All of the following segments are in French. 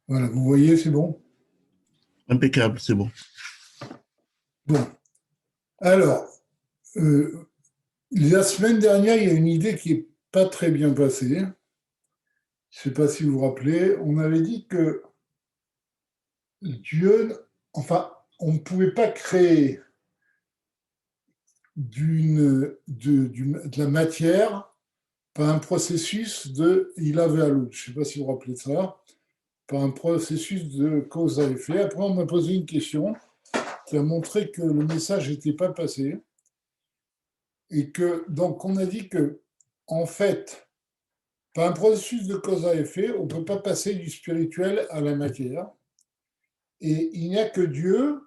Voilà, vous voyez, c'est bon. Impeccable, c'est bon. Bon, alors, euh, la semaine dernière, il y a une idée qui n'est pas très bien passée. Je ne sais pas si vous vous rappelez. On avait dit que Dieu, enfin, on ne pouvait pas créer de la matière par un processus de il avait à l'autre. Je ne sais pas si vous vous rappelez de ça. Par un processus de cause à effet. Après, on m'a posé une question qui a montré que le message n'était pas passé. Et que, donc, on a dit que, en fait, par un processus de cause à effet, on ne peut pas passer du spirituel à la matière. Et il n'y a que Dieu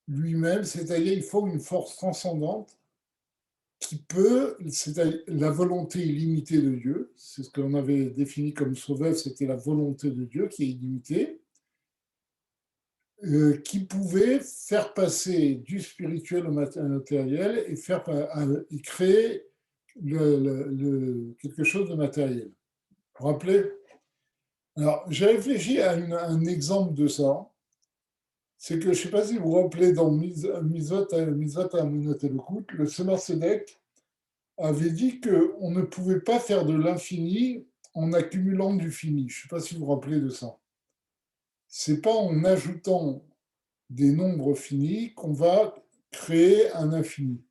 lui-même, c'est-à-dire il faut une force transcendante qui peut, c'est-à-dire la volonté illimitée de Dieu, c'est ce qu'on avait défini comme sauveur, c'était la volonté de Dieu qui est illimitée, qui pouvait faire passer du spirituel au matériel et, et créer quelque chose de matériel. Vous vous rappelez? Alors, j'ai réfléchi à un exemple de ça. C'est que, je ne sais pas si vous vous rappelez, dans Mitzvot Amunot Elokut, le Tzemar Tzedek avait dit qu'on ne pouvait pas faire de l'infini en accumulant du fini. Je ne sais pas si vous vous rappelez de ça. C'est pas en ajoutant des nombres finis qu'on va créer un infini.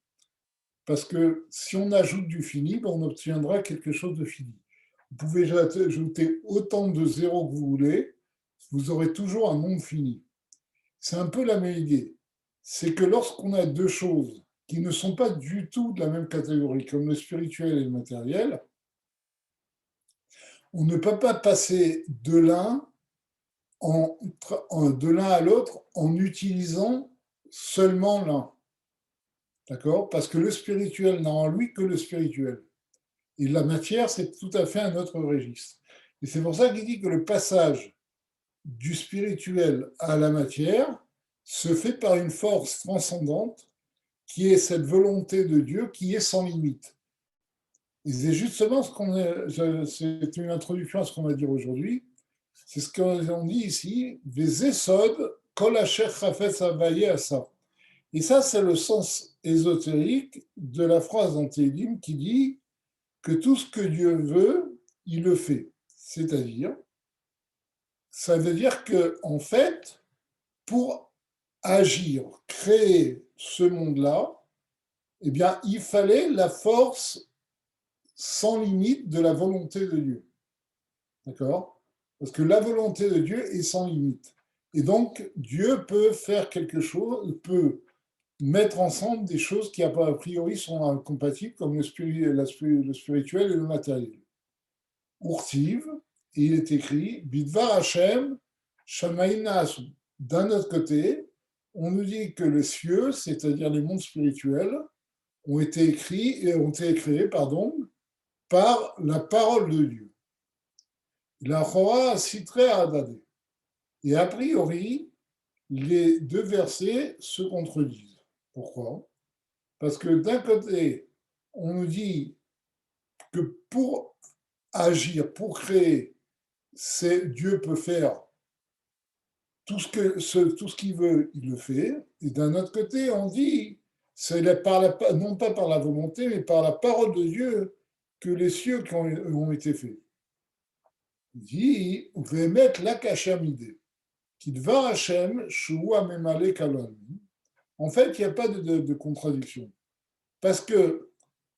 Parce que si on ajoute du fini, ben on obtiendra quelque chose de fini. Vous pouvez ajouter autant de zéros que vous voulez, vous aurez toujours un nombre fini. C'est un peu la même idée. C'est que lorsqu'on a deux choses qui ne sont pas du tout de la même catégorie, comme le spirituel et le matériel, on ne peut pas passer de l'un à l'autre en utilisant seulement l'un. D'accord? Parce que le spirituel n'a en lui que le spirituel. Et la matière, c'est tout à fait un autre registre. Et c'est pour ça qu'il dit que le passage du spirituel à la matière se fait par une force transcendante qui est cette volonté de Dieu qui est sans limite. Et c'est justement ce qu'on est, c'est une introduction à ce qu'on va dire aujourd'hui. C'est ce qu'on dit ici, des esod kol asher chafetz havaye asa. Et ça, c'est le sens ésotérique de la phrase dans Télim qui dit que tout ce que Dieu veut, il le fait. C'est-à-dire, ça veut dire que, en fait, pour agir, créer ce monde-là, eh bien, il fallait la force sans limite de la volonté de Dieu. D'accord? Parce que la volonté de Dieu est sans limite. Et donc, Dieu peut faire quelque chose, peut mettre ensemble des choses qui, a priori, sont incompatibles, comme le spirituel et le matériel. Urtiv, et il est écrit Bidvar Hashem Shamaim Naasu. D'un autre côté, on nous dit que les cieux, c'est-à-dire les mondes spirituels, ont été créés par la parole de Dieu. La Chora citerait Adadé. Et a priori, les deux versets se contredisent. Pourquoi? Parce que d'un côté, on nous dit que pour agir, pour créer, Dieu peut faire tout ce qu'il veut, il le fait. Et d'un autre côté, on dit, non pas par la volonté, mais par la parole de Dieu que les cieux ont été faits. Il dit, vous pouvez mettre la kachamide, qui va Hachem, shua memale kalon. En fait, il n'y a pas de contradiction. Parce que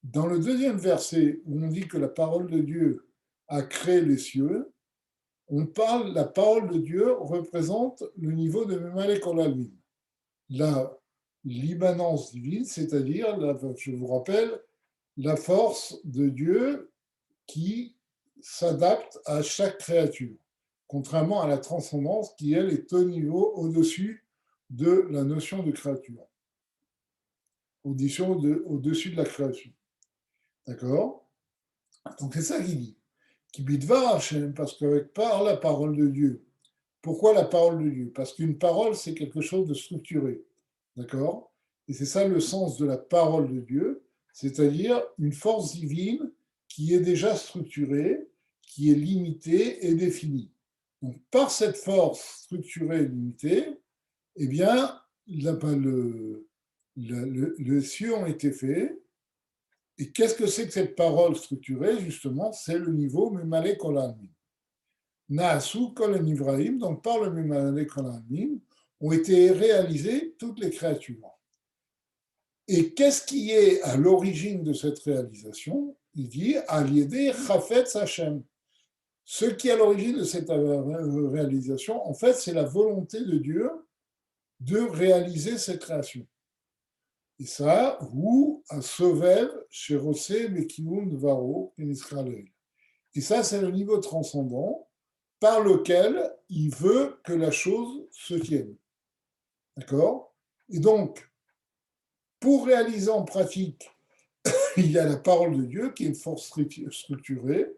dans le deuxième verset, où on dit que la parole de Dieu a créé les cieux, la parole de Dieu représente le niveau de Memale Kolalmin. La l'immanence divine, c'est-à-dire, je vous rappelle, la force de Dieu qui s'adapte à chaque créature, contrairement à la transcendance qui, elle, est au niveau au-dessus de la notion de créature, au-dessus de la création. D'accord? Donc c'est ça qu'il dit. Qui bidvar Hachem, parce qu'avec par la parole de Dieu. Pourquoi la parole de Dieu? Parce qu'une parole, c'est quelque chose de structuré. D'accord? Et c'est ça le sens de la parole de Dieu, c'est-à-dire une force divine qui est déjà structurée, qui est limitée et définie. Donc, par cette force structurée limitée, eh bien, le cieux ont été faits. Et qu'est-ce que c'est que cette parole structurée? Justement, c'est le niveau Memale Kol Almin. Naasu Kol Nivraim, donc par le Memale Kol Almin, ont été réalisées toutes les créatures. Et qu'est-ce qui est à l'origine de cette réalisation? Il dit Aliédé Chafetz Hashem. Ce qui est à l'origine de cette réalisation, en fait, c'est la volonté de Dieu de réaliser cette création. Et ça, ou un Sovel, chez Rossé, Mekimun, Varo, Israël. Et ça, c'est le niveau transcendant par lequel il veut que la chose se tienne. D'accord? Et donc, pour réaliser en pratique, il y a la parole de Dieu qui est une force structurée,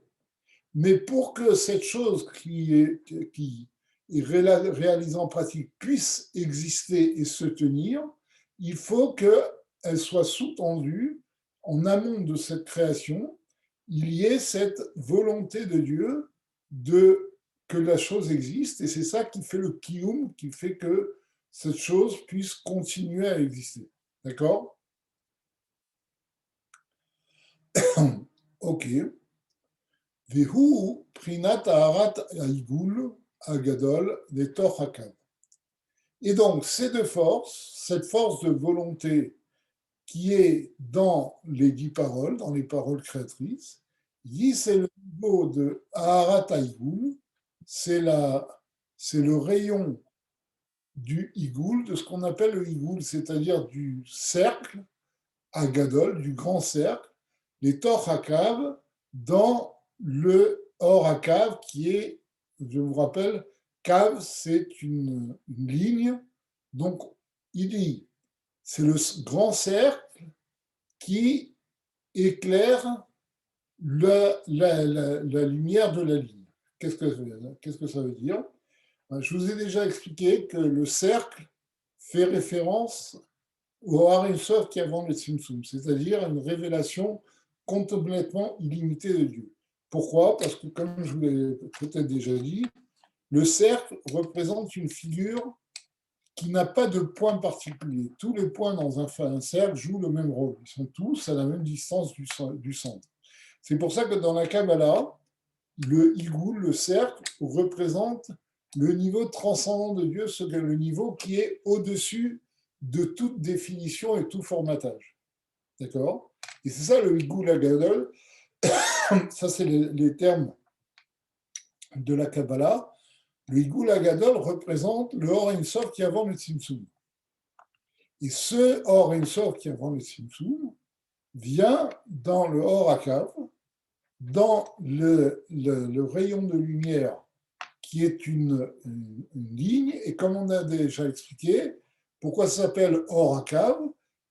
mais pour que cette chose qui est réalisée en pratique puisse exister et se tenir, il faut qu'elle soit sous-tendue en amont de cette création, il y ait cette volonté de Dieu que la chose existe, et c'est ça qui fait le kiyum, qui fait que cette chose puisse continuer à exister. D'accord? Ok. Vehu prinat aharat haigul agadol letor hakav. Et donc, ces deux forces, cette force de volonté qui est dans les 10 paroles, dans les paroles créatrices, c'est le niveau de aharat haigul, c'est le rayon du higoul, de ce qu'on appelle le higoul, c'est-à-dire du cercle, agadol, du grand cercle, les torhakav, dans le orakav qui est, je vous rappelle, cave, c'est une ligne, donc il dit, c'est le grand cercle qui éclaire la lumière de la ligne. Qu'est-ce que ça veut dire? Je vous ai déjà expliqué que le cercle fait référence au Har Sof qui avant le Tzimtzum, c'est-à-dire une révélation complètement illimitée de Dieu. Pourquoi? Parce que, comme je vous l'ai peut-être déjà dit, le cercle représente une figure qui n'a pas de point particulier. Tous les points dans un cercle jouent le même rôle. Ils sont tous à la même distance du centre. C'est pour ça que dans la Kabbalah, le higoul, le cercle, représente le niveau transcendant de Dieu, le niveau qui est au-dessus de toute définition et tout formatage. D'accord? Et c'est ça le higoul agadol. Ça, c'est les termes de la Kabbalah. Le higoul agadol représente le Or Ein Sof qui est avant le Tzimtzum. Et ce Or Ein Sof qui est avant le Tzimtzum vient dans le Or Akav, dans le rayon de lumière qui est une ligne, et comme on a déjà expliqué, pourquoi ça s'appelle Or Akav?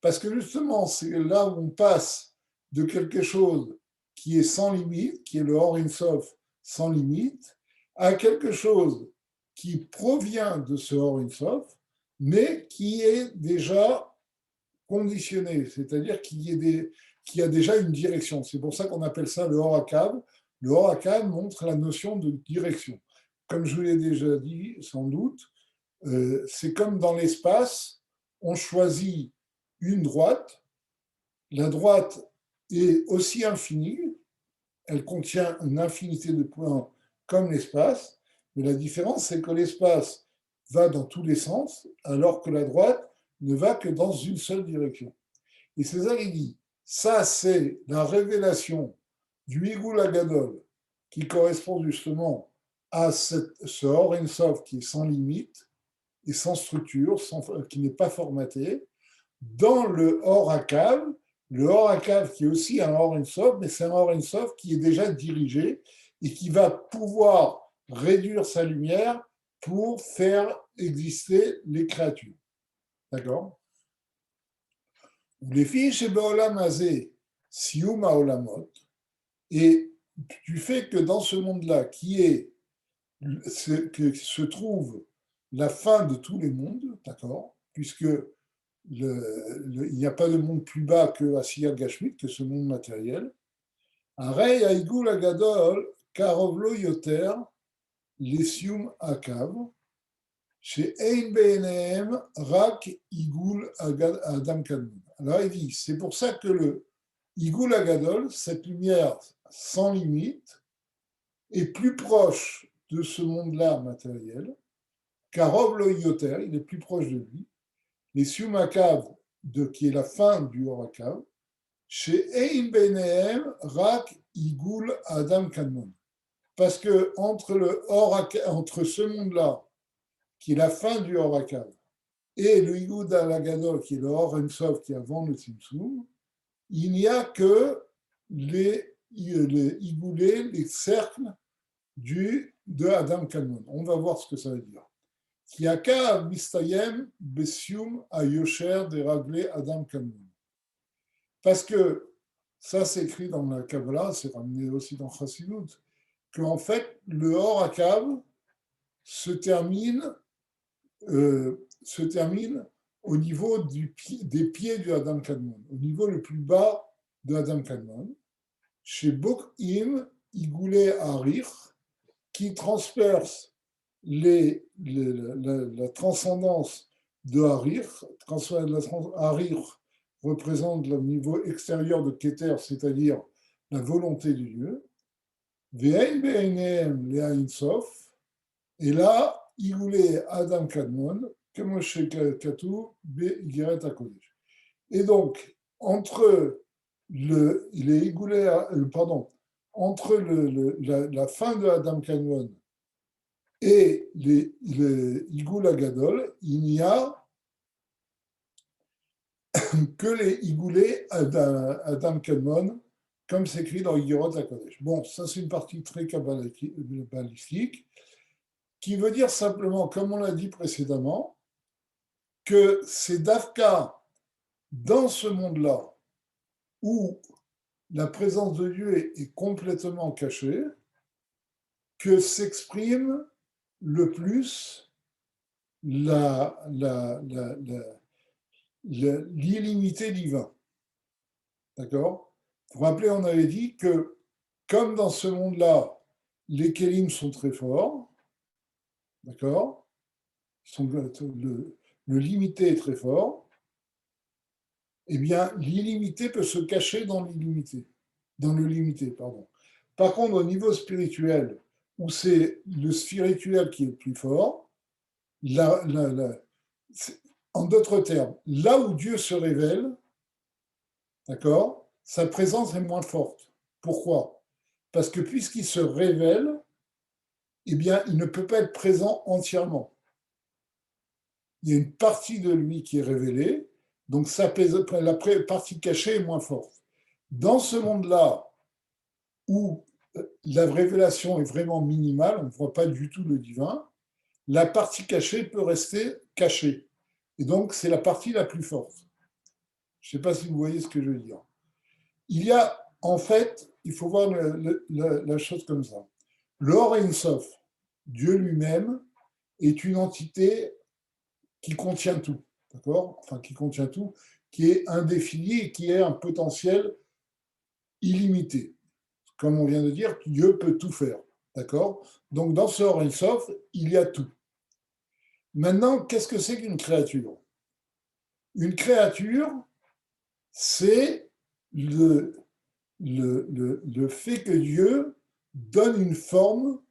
Parce que justement, c'est là où on passe de quelque chose qui est sans limite, qui est le Or Ein Sof sans limite, à quelque chose qui provient de ce Or Ein Sof, mais qui est déjà conditionné, c'est-à-dire qui a déjà une direction. C'est pour ça qu'on appelle ça le Or Akav. Le Or Akav montre la notion de direction. Comme je vous l'ai déjà dit, sans doute, c'est comme dans l'espace, on choisit une droite. La droite est aussi infinie, elle contient une infinité de points comme l'espace, mais la différence, c'est que l'espace va dans tous les sens, alors que la droite ne va que dans une seule direction. Et César, il dit, ça, c'est la révélation du Higoul Agadol, qui correspond justement à ce Or Ein Sof qui est sans limite et sans structure, qui n'est pas formaté, dans le Or Akav, qui est aussi un Or Ein Sof, mais c'est un Or Ein Sof qui est déjà dirigé et qui va pouvoir réduire sa lumière pour faire exister les créatures. D'accord? Les filles chez Baolam Azé, Sium Haolamot, et du fait que dans ce monde-là, que se trouve la fin de tous les mondes, d'accord, puisque il n'y a pas de monde plus bas que Asiya Gashmit, que ce monde matériel. Arei Haigul Agadol Karovlo Yoter lesium akav, chez Ein BNM, Rak, Igoul, Adam Kadmon. Alors il dit, c'est pour ça que le Igoul Agadol, cette lumière sans limite, est plus proche de ce monde-là matériel, Karov lo Yoter, il est plus proche de lui, les Siumakav, qui est la fin du Horakav, chez Ein BNM, Rak, Igoul, Adam Kadmon. Parce que entre ce monde-là, qui est la fin du Horakav, et le Igoud al-Agadol, qui est le Or Ensof, qui est avant le Tzimtzum, il n'y a que les Igoulés, les cercles de Adam Kadmon. On va voir ce que ça veut dire. Kiaka mistayem besium ayosher de raglé Adam Kadmon. Parce que ça, c'est écrit dans la Kabbalah, c'est ramené aussi dans Chassidut, qu'en fait, le Or Akav se termine au niveau des pieds du Adam Kadmon, au niveau le plus bas de Adam Kadmon, chez Bokim, Igoulé Harir, qui transperce la transcendance de Harir. Harir représente le niveau extérieur de Keter, c'est-à-dire la volonté de Dieu. Ve'ein be'einem le'ain sof, et là, Igoulé Adam Kadmon, Kemoshe Katou, Be'igeret HaKodesh. Et donc, entre la fin de Adam Kadmon et les Igoul Agadol, il n'y a que les Igoulé Adam Kadmon, comme c'est écrit dans Igeret HaKodesh. Bon, ça c'est une partie très kabbalistique, qui veut dire simplement, comme on l'a dit précédemment, que c'est Dafka dans ce monde-là où la présence de Dieu est complètement cachée que s'exprime le plus l'illimité divin. D'accord ? Vous vous rappelez, on avait dit que comme dans ce monde-là, les kélim sont très forts, d'accord ? Le limité est très fort, eh bien, l'illimité peut se cacher dans l'illimité, dans le limité, pardon. Par contre, au niveau spirituel, où c'est le spirituel qui est le plus fort, en d'autres termes, là où Dieu se révèle, d'accord, sa présence est moins forte. Pourquoi ? Parce que puisqu'il se révèle, eh bien, il ne peut pas être présent entièrement. Il y a une partie de lui qui est révélée, donc la partie cachée est moins forte. Dans ce monde-là, où la révélation est vraiment minimale, on ne voit pas du tout le divin, la partie cachée peut rester cachée. Et donc, c'est la partie la plus forte. Je ne sais pas si vous voyez ce que je veux dire. Il y a, en fait, il faut voir la chose comme ça. Le Or Ein Sof, Dieu lui-même, est une entité qui contient tout, d'accord ? Enfin, qui contient tout, qui est indéfini et qui est un potentiel illimité. Comme on vient de dire, Dieu peut tout faire, d'accord ? Donc, dans ce Or Ein Sof, il y a tout. Maintenant, qu'est-ce que c'est qu'une créature ? Une créature, c'est le fait que Dieu donne une forme,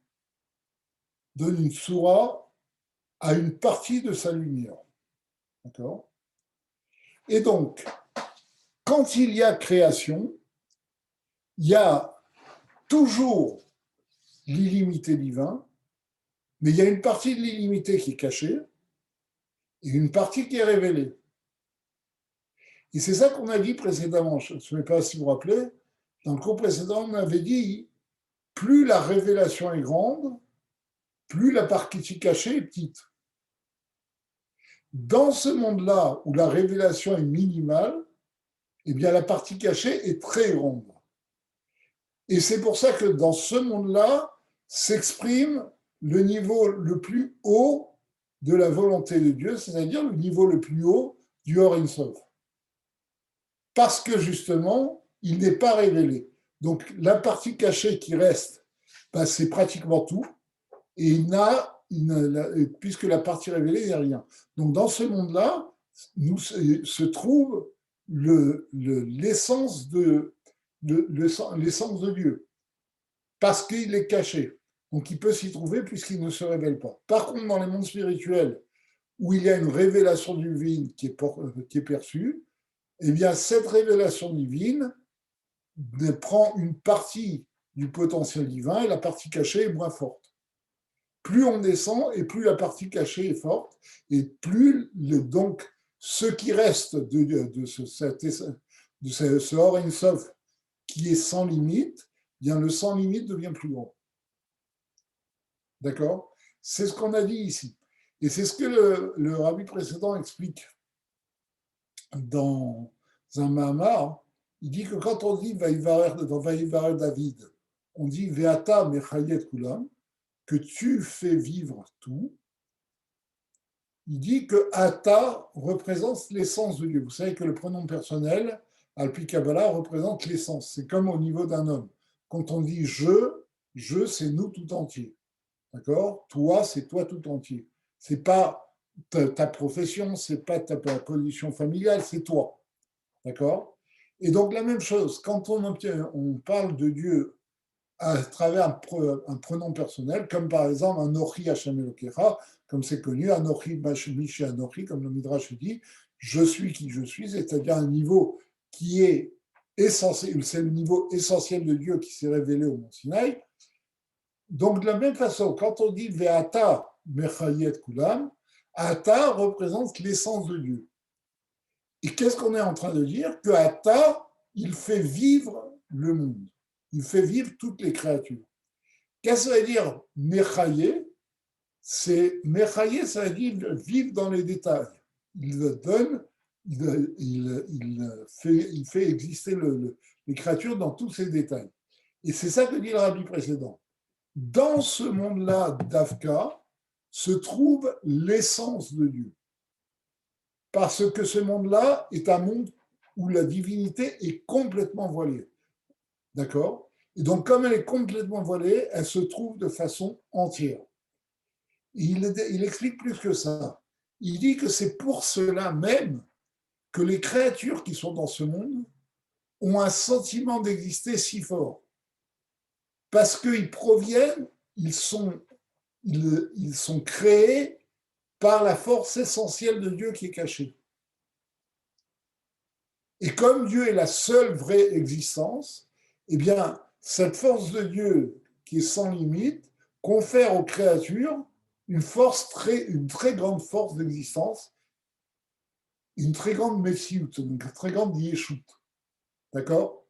donne une soura à une partie de sa lumière. D'accord ? Et donc, quand il y a création, il y a toujours l'illimité divin, mais il y a une partie de l'illimité qui est cachée et une partie qui est révélée. Et c'est ça qu'on a dit précédemment. Je ne sais pas si vous vous rappelez, dans le cours précédent, on avait dit plus la révélation est grande, plus la partie cachée est petite. Dans ce monde-là où la révélation est minimale, eh bien la partie cachée est très grande. Et c'est pour ça que dans ce monde-là s'exprime le niveau le plus haut de la volonté de Dieu, c'est-à-dire le niveau le plus haut du Or Ein Sof. Parce que justement, il n'est pas révélé. Donc la partie cachée qui reste, ben, c'est pratiquement tout. et puisque la partie révélée n'est rien. Donc dans ce monde-là, se trouve l'essence l'essence de Dieu, parce qu'il est caché. Donc il peut s'y trouver puisqu'il ne se révèle pas. Par contre, dans les mondes spirituels, où il y a une révélation divine qui est perçue, eh bien cette révélation divine prend une partie du potentiel divin et la partie cachée est moins forte. Plus on descend et plus la partie cachée est forte, et plus donc ce qui reste de ce Or Ein Sof qui est sans limite, bien le sans limite devient plus grand. D'accord? C'est ce qu'on a dit ici. Et c'est ce que le rabbi précédent explique dans un Mahamar. Il dit que quand on dit dans Vaïvarer David, on dit Veata Mechayet Kulam, que tu fais vivre tout. Il dit que Ata représente l'essence de Dieu. Vous savez que le pronom personnel, Alpi Kabbalah, représente l'essence. C'est comme au niveau d'un homme. Quand on dit je, c'est nous tout entier. D'accord? Toi, c'est toi tout entier. C'est pas ta profession, c'est pas ta position familiale, c'est toi. D'accord? Et donc la même chose, quand on parle de Dieu à travers un pronom personnel, comme par exemple un Anochi Hashem Elokecha, comme c'est connu, Anochi Mishi Anochi, comme le Midrash dit, je suis qui je suis, c'est-à-dire un niveau qui est essentiel, c'est le niveau essentiel de Dieu qui s'est révélé au Mont Sinaï. Donc de la même façon, quand on dit Ve'ata Mechayet Kulam, Ata représente l'essence de Dieu. Et qu'est-ce qu'on est en train de dire? Que Ata, il fait vivre le monde. Il fait vivre toutes les créatures. Qu'est-ce que ça veut dire Mechaye? Mechaye, ça veut dire vivre dans les détails. Il donne, il fait exister les créatures dans tous ces détails. Et c'est ça que dit le rabbi précédent. Dans ce monde-là d'Afka se trouve l'essence de Dieu. Parce que ce monde-là est un monde où la divinité est complètement voilée. D'accord? Et donc, comme elle est complètement voilée, elle se trouve de façon entière. Il explique plus que ça. Il dit que c'est pour cela même que les créatures qui sont dans ce monde ont un sentiment d'exister si fort. Parce qu'ils proviennent, ils sont créés par la force essentielle de Dieu qui est cachée. Et comme Dieu est la seule vraie existence, eh bien, cette force de Dieu qui est sans limite confère aux créatures une très grande force d'existence, une très grande messiout, une très grande yeshut. D'accord?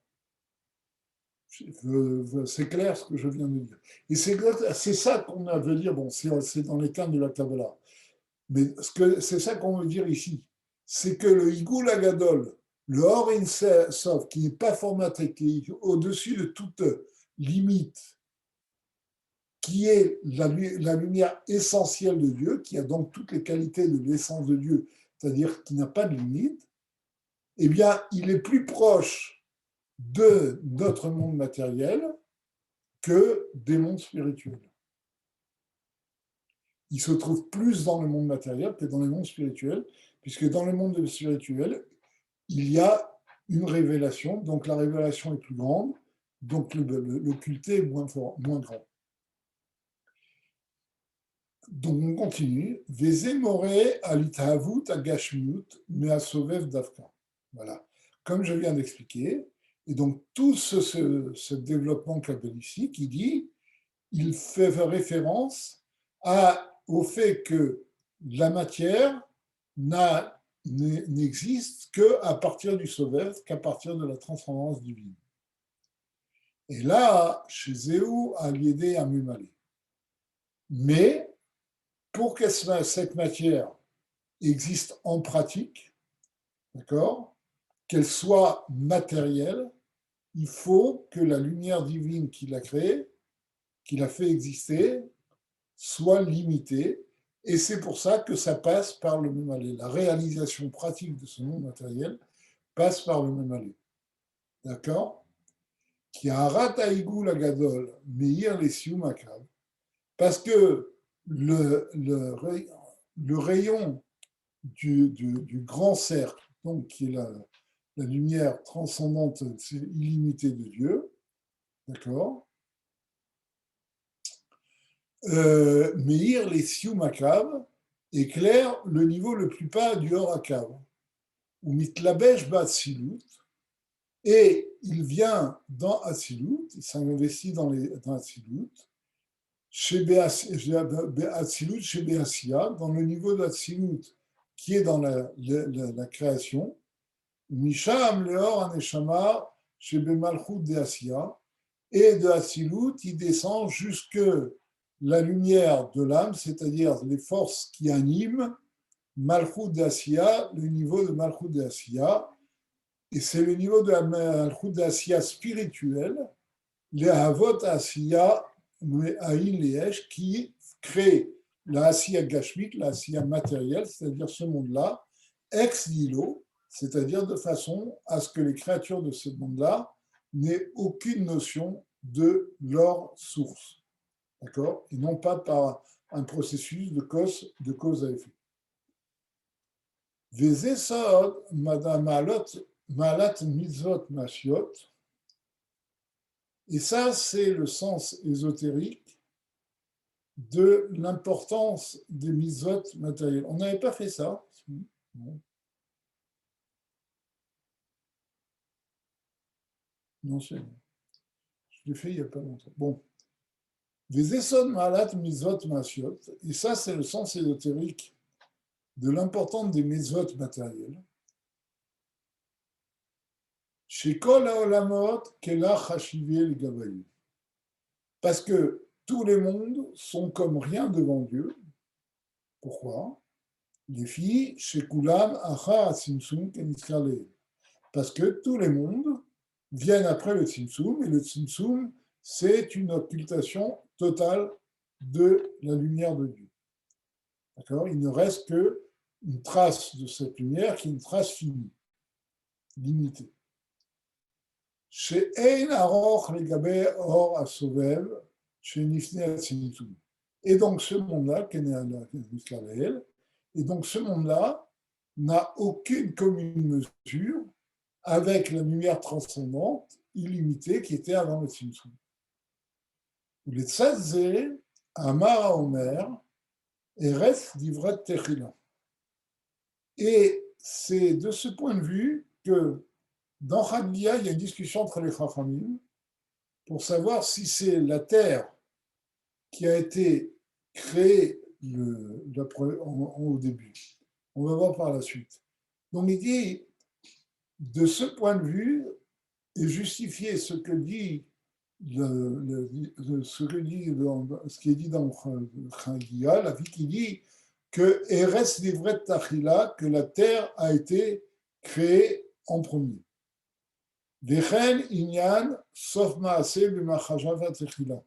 C'est clair ce que je viens de dire. Et c'est ça qu'on veut dire, bon, c'est dans les termes de la Kabbalah. Mais c'est ça qu'on veut dire ici. C'est que le Higul Agadol, le Or Ein Sof, qui n'est pas formaté, qui est au-dessus de toute limite, qui est la lumière essentielle de Dieu, qui a donc toutes les qualités de l'essence de Dieu, c'est-à-dire qui n'a pas de limite, eh bien, il est plus proche de notre monde matériel que des mondes spirituels. Il se trouve plus dans le monde matériel que dans le monde spirituel, puisque dans le monde spirituel, il y a une révélation, donc la révélation est plus grande, donc l'occulté est moins grand. Donc on continue. Vezemore alithavut agashmiut measovev davka. Voilà. Comme je viens d'expliquer, et donc tout ce développement kabbalistique, il dit, il fait référence au fait que la matière n'existe qu'à partir du Sovev, qu'à partir de la transcendance divine. Et là, chez Zéou, à l'idée à Mumalé. Mais pour que cette matière existe en pratique, d'accord, qu'elle soit matérielle, il faut que la lumière divine qui l'a créée, qui l'a fait exister, soit limitée. Et c'est pour ça que ça passe par le Mumalé. La réalisation pratique de ce monde matériel passe par le Mumalé. D'accord? Qui a rataïgou la gadol, meir les siumakav, parce que le rayon du grand cercle, donc qui est la lumière transcendante, illimitée de Dieu, d'accord, Meir les Siumakav éclaire le niveau le plus bas du Horakav, ou Mitlabesh Batsilut, et il vient dans Atsilut, il s'investit dans Atsilut, chez Atsilut, chez Beasia, dans le niveau d'Atsilut qui est dans la création, Misham Leor Aneshama, chez Bemalchut de Asia, et de Atsilut, il descend jusque la lumière de l'âme, c'est-à-dire les forces qui animent Malchut d'Asiya, le niveau de Malchut d'Asiya, et c'est le niveau de la Malchut d'Asiya spirituel, les Havot Asiya, Aïn Leesh, qui crée la Asiya Gashmit, la Asiya matérielle, c'est-à-dire ce monde-là, ex nihilo, c'est-à-dire de façon à ce que les créatures de ce monde-là n'aient aucune notion de leur source. D'accord? Et non pas par un processus de cause à effet. Vezesod malat mitzvot mashiot. Et ça, c'est le sens ésotérique de l'importance des mitzvot matériels. On n'avait pas fait ça. Non, c'est bon. Je l'ai fait il n'y a pas longtemps. Bon. Des Esod Malat Mitzvot Mashiot, et ça c'est le sens ésotérique de l'importance des mitzvot matériels. Chez Kol HaOlamot Kelach Hashivé le Gabayu. Parce que tous les mondes sont comme rien devant Dieu. Pourquoi? Les filles, chez Kulam Acha Simsum Keniskale. Parce que tous les mondes viennent après le Simsum, et le Simsum, c'est une occultation totale de la lumière de Dieu. D'accord? Il ne reste qu'une trace de cette lumière qui est une trace finie, limitée. Chez Ein Aroch Legabe Or Asovev, chez Nifne Atzimtum. Et donc ce monde-là, et donc ce monde-là n'a aucune commune mesure avec la lumière transcendante illimitée qui était avant le Tzimtzum. Les Tzadzé, Amar Omer, Eretz Divrat Techila. Et c'est de ce point de vue que dans Chagia, il y a une discussion entre les Chachamim pour savoir si c'est la terre qui a été créée au début. On va voir par la suite. Donc il dit, de ce point de vue, et justifier ce que dit ce qui est dit dans Chagia, la vie qui dit que Eretz Divret Tachila, que la terre a été créée en premier. Vechen Inyan Sof Maaseh B'Machashava Techila.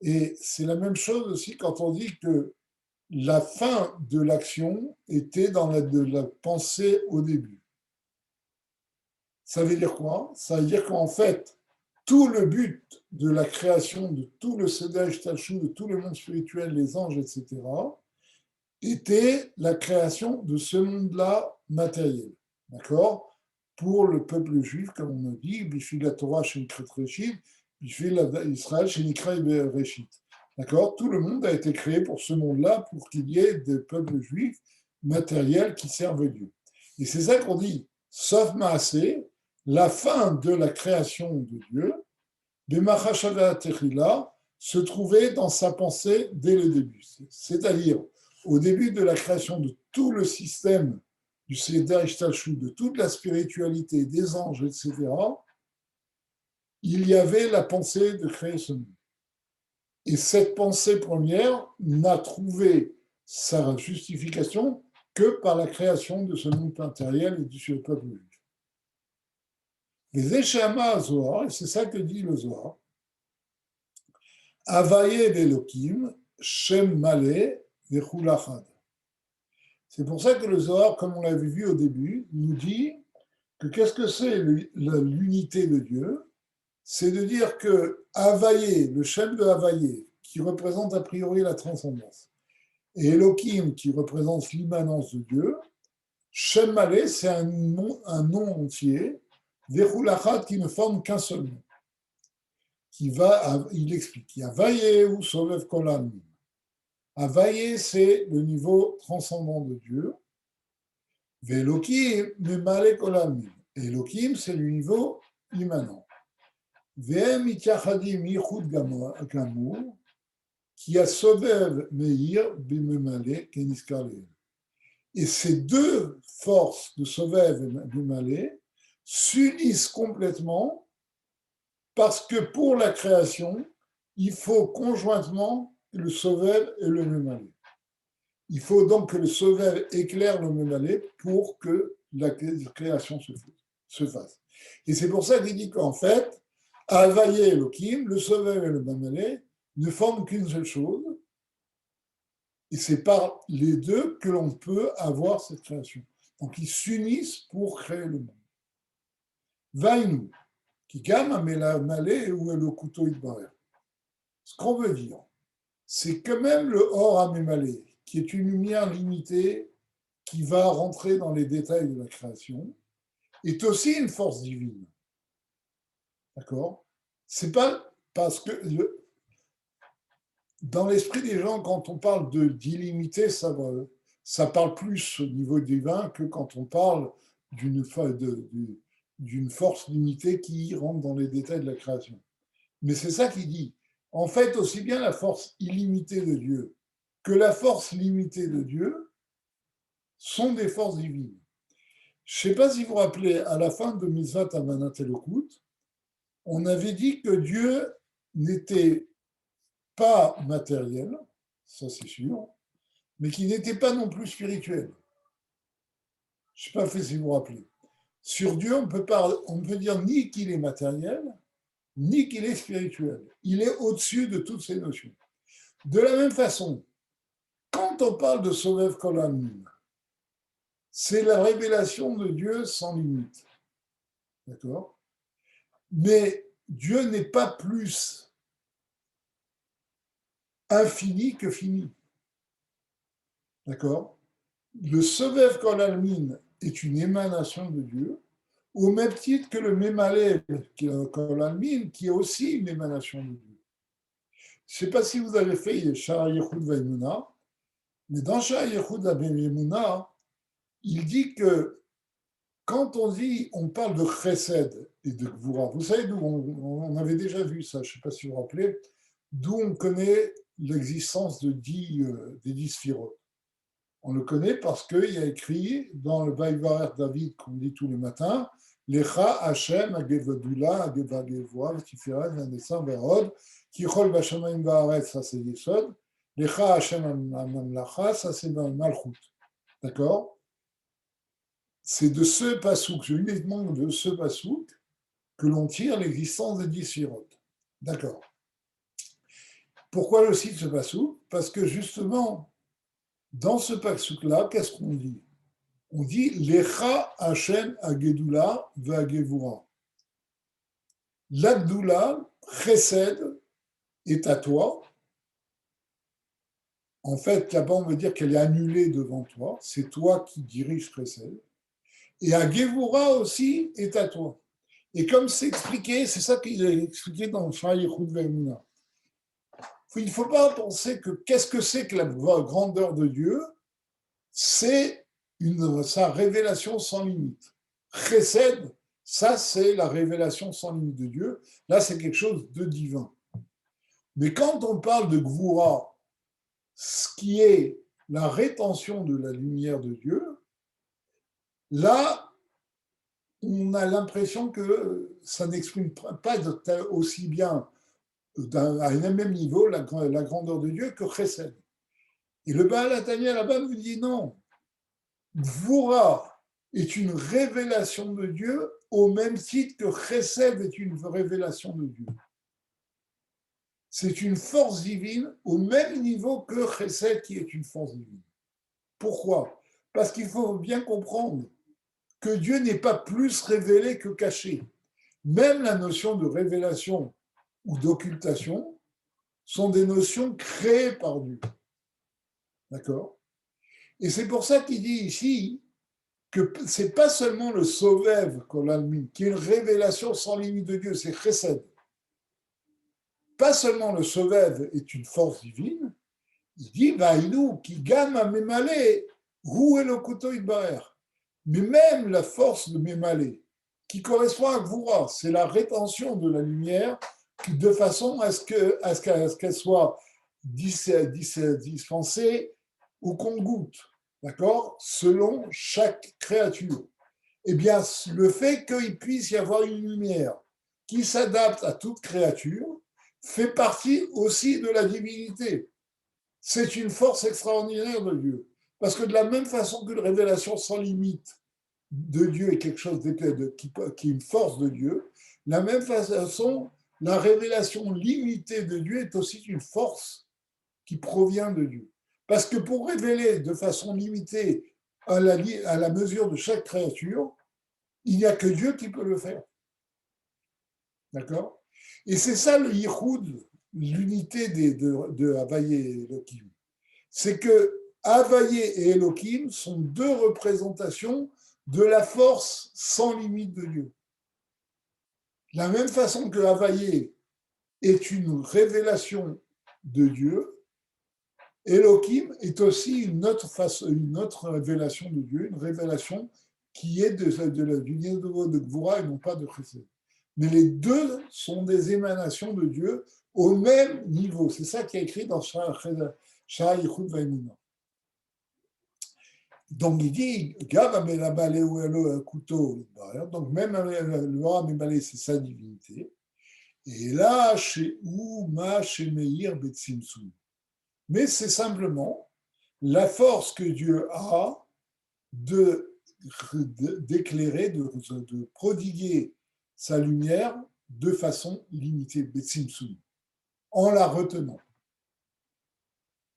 Et c'est la même chose aussi quand on dit que la fin de l'action était dans la pensée au début. Ça veut dire quoi? Ça veut dire qu'en fait, tout le but de la création de tout le Sedach Tachou, de tout le monde spirituel, les anges, etc., était la création de ce monde-là matériel. D'accord? Pour le peuple juif, comme on a dit, Bishvil la Torah Shenikrat Reshit, Bishvil Israël Shenikra Reshit. D'accord? Tout le monde a été créé pour ce monde-là, pour qu'il y ait des peuples juifs matériels qui servent Dieu. Et c'est ça qu'on dit, sauf Maaseh, la fin de la création de Dieu, B'Machashava Techila, se trouvait dans sa pensée dès le début. C'est-à-dire, au début de la création de tout le système du Seder Ishtalshu, de toute la spiritualité, des anges, etc., il y avait la pensée de créer ce monde. Et cette pensée première n'a trouvé sa justification que par la création de ce monde matériel et du peuple juif. Les Eshama Zohar, et c'est ça que dit le Zohar, Avaye l'Elokim, Shem Malé, Vechulachad. C'est pour ça que le Zohar, comme on l'avait vu au début, nous dit que qu'est-ce que c'est l'unité de Dieu? C'est de dire que Avaye, le Shem de Avaye, qui représente a priori la transcendance, et Elohim, qui représente l'immanence de Dieu, Shem Malé, c'est un nom entier, Vechulachat, qui ne forme qu'un seul nom. Il explique, il y a Vaye ou Sovev Kolam. Vaye, c'est le niveau transcendant de Dieu. Velokim, Memale Kolam. Et Elohim, c'est le niveau immanent. Vem Ityachadim Yichud Gamour, qui a Sovev Meir Bimemale Keniskale. Et ces deux forces de Sovev et Bimemale s'unissent complètement parce que pour la création, il faut conjointement le Sovev et le Memale. Il faut donc que le Sovev éclaire le Memale pour que la création se fasse. Et c'est pour ça qu'il dit qu'en fait, Havaye et Elohim, le Sovev et le Memale, ne forment qu'une seule chose. Et c'est par les deux que l'on peut avoir cette création. Donc ils s'unissent pour créer le monde. Vainu, qui gamme à Melé ou le couteau Idbarer. Ce qu'on veut dire, c'est que même le Or Amémalé, qui est une lumière limitée qui va rentrer dans les détails de la création, est aussi une force divine. D'accord ? C'est pas parce que dans l'esprit des gens, quand on parle d'illimité, ça parle plus au niveau divin que quand on parle d'une force limitée qui rentre dans les détails de la création. Mais c'est ça qu'il dit. En fait, aussi bien la force illimitée de Dieu que la force limitée de Dieu sont des forces divines. Je ne sais pas si vous vous rappelez, à la fin de Mitzvat Amanat Elokut, on avait dit que Dieu n'était pas matériel, ça c'est sûr, mais qui n'était pas non plus spirituel. Je ne sais pas si vous vous rappelez. Sur Dieu, on ne peut dire ni qu'il est matériel, ni qu'il est spirituel. Il est au-dessus de toutes ces notions. De la même façon, quand on parle de Sovev Kolam, c'est la révélation de Dieu sans limite. D'accord ? Mais Dieu n'est pas plus infini que fini. D'accord ? Le Sovev Kolalmin est une émanation de Dieu, au même titre que le Memalel Kolalmin, qui est aussi une émanation de Dieu. Je ne sais pas si vous avez fait Shara Yechud Vaimuna, mais dans Shara Yechud Vaimuna, il dit que quand on parle de Chesed et de Gvura, vous savez d'où on avait déjà vu ça, je ne sais pas si vous vous rappelez, d'où on connaît l'existence des 10 sphirotes. On le connaît parce qu'il y a écrit dans le Vaïvarer David qu'on dit tous les matins, Lecha Hashem Agevodula Agevagevoa Tiferet Vanesam Verod Kichol Bashamayim Vaaret, ça c'est Yesod, Lecha Hashem Amamlacha, ça c'est dans le Malchut. D'accord ? C'est de ce pasouk, uniquement de ce pasouk, que l'on tire l'existence des 10 sphirotes. D'accord. Pourquoi le cite ce pasouk ? Parce que justement, dans ce pasouk-là, qu'est-ce qu'on dit ? On dit Lecha Hashem Agedula Vagevura. L'Agdula, Chesed, est à toi. En fait, là-bas, on veut dire qu'elle est annulée devant toi. C'est toi qui diriges Chesed. Et Agevura aussi est à toi. Et comme c'est expliqué, c'est ça qu'il a expliqué dans le Shara Yechud Ve'emuna. Il ne faut pas penser que qu'est-ce que c'est que la grandeur de Dieu ? C'est sa révélation sans limite. Chesed, ça c'est la révélation sans limite de Dieu. Là, c'est quelque chose de divin. Mais quand on parle de Gvura, ce qui est la rétention de la lumière de Dieu, là, on a l'impression que ça n'exprime pas aussi bien, à un même niveau, la grandeur de Dieu que Chesed. Et le Baal HaTanya là-bas nous dit non. Gvura est une révélation de Dieu au même titre que Chesed est une révélation de Dieu. C'est une force divine au même niveau que Chesed qui est une force divine. Pourquoi ? Parce qu'il faut bien comprendre que Dieu n'est pas plus révélé que caché. Même la notion de révélation ou d'occultation sont des notions créées par Dieu. D'accord? Et c'est pour ça qu'il dit ici que ce n'est pas seulement le Sovev qui est une révélation sans limite de Dieu, c'est Chesed. Pas seulement le Sovev est une force divine, il dit Vaïnou, qui gamme à Mémalé, où est le couteau Idbarer. Mais même la force de Mémalé, qui correspond à Gvura, c'est la rétention de la lumière de façon à ce qu'elle soit dispensée ou qu'on goûte, d'accord, selon chaque créature. Eh bien, le fait qu'il puisse y avoir une lumière qui s'adapte à toute créature fait partie aussi de la divinité. C'est une force extraordinaire de Dieu. Parce que de la même façon qu'une révélation sans limite de Dieu est quelque chose qui est une force de Dieu, de la même façon, la révélation limitée de Dieu est aussi une force qui provient de Dieu. Parce que pour révéler de façon limitée à la mesure de chaque créature, il n'y a que Dieu qui peut le faire. D'accord? Et c'est ça le Yichud, l'unité de Havaïe et Elohim. C'est que Havaïe et Elohim sont deux représentations de la force sans limite de Dieu. De la même façon que Havaïe est une révélation de Dieu, Elohim est aussi une autre révélation de Dieu, une révélation qui est du niveau de Gvura et non pas de Chesed. Mais les deux sont des émanations de Dieu au même niveau. C'est ça qui est écrit dans Shara Yichud Vaimuna. Donc il dit, donc même le Hara c'est sa divinité. Et là, chez Ouma, chez Meir, Betsimsum. Mais c'est simplement la force que Dieu a d'éclairer, de prodiguer sa lumière de façon limitée, Betsimsum, en la retenant.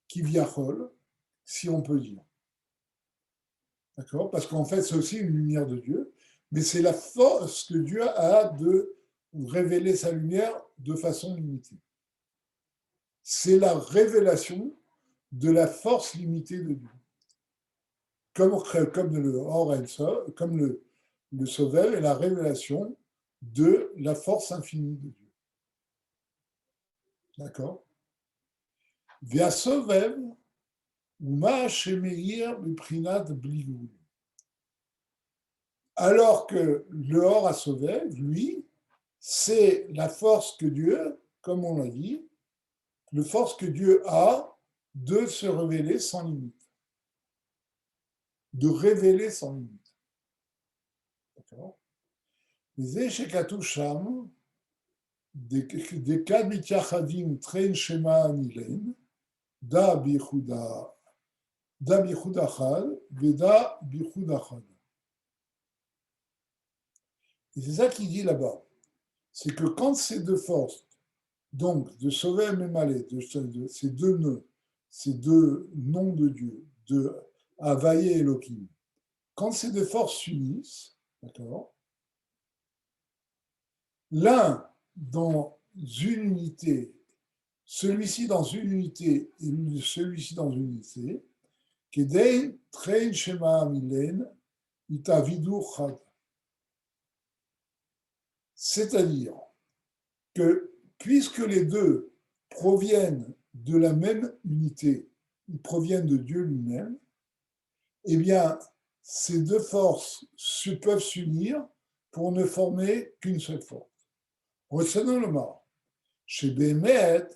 Kivyachol, si on peut dire. D'accord? Parce qu'en fait, c'est aussi une lumière de Dieu, mais c'est la force que Dieu a de révéler sa lumière de façon limitée. C'est la révélation de la force limitée de Dieu. Comme le Or comme le Sovel est la révélation de la force infinie de Dieu. D'accord? Via Sovel, Uma Shemeir Beprinat Blivul. Alors que le Or à Sovel, lui, c'est la force que Dieu, comme on l'a dit, la force que Dieu a de se révéler sans limite. De révéler sans limite. D'accord? Les Eshekatoucham, des cas mityachadim train shema anilen, da bichudachal, veda bichudachal. Et c'est ça qu'il dit là-bas. C'est que quand ces deux forces, donc de Sovev et Malé, de ces deux nœuds, ces deux noms de Dieu, de Havaïe et Elohim, quand ces deux forces s'unissent, d'accord, l'un dans une unité, celui-ci dans une unité et celui-ci dans une unité, Kedei Trein Shema Milen Itavidu Chad. C'est-à-dire que puisque les deux proviennent de la même unité, ils proviennent de Dieu lui-même, eh bien, ces deux forces peuvent s'unir pour ne former qu'une seule force. Retenons le mot. Chez Bémet,